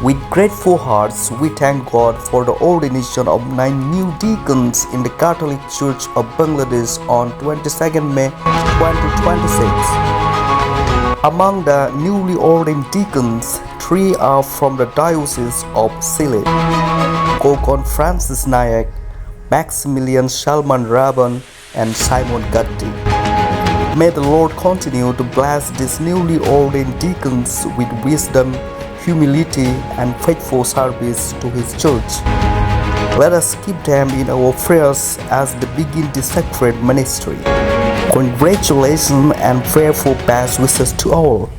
With grateful hearts, we thank God for the ordination of 9 new deacons in the Catholic Church of Bangladesh on 22nd May 2026. Among the newly ordained deacons, 3 are from the Diocese of Sylhet: Kokon Francis Nayak, Maximilian Salman Raban, and Simon Gatti. May the Lord continue to bless these newly ordained deacons with wisdom, humility, and faithful service to His Church. Let us keep them in our prayers as they begin this sacred ministry. Congratulations and prayerful best wishes to all.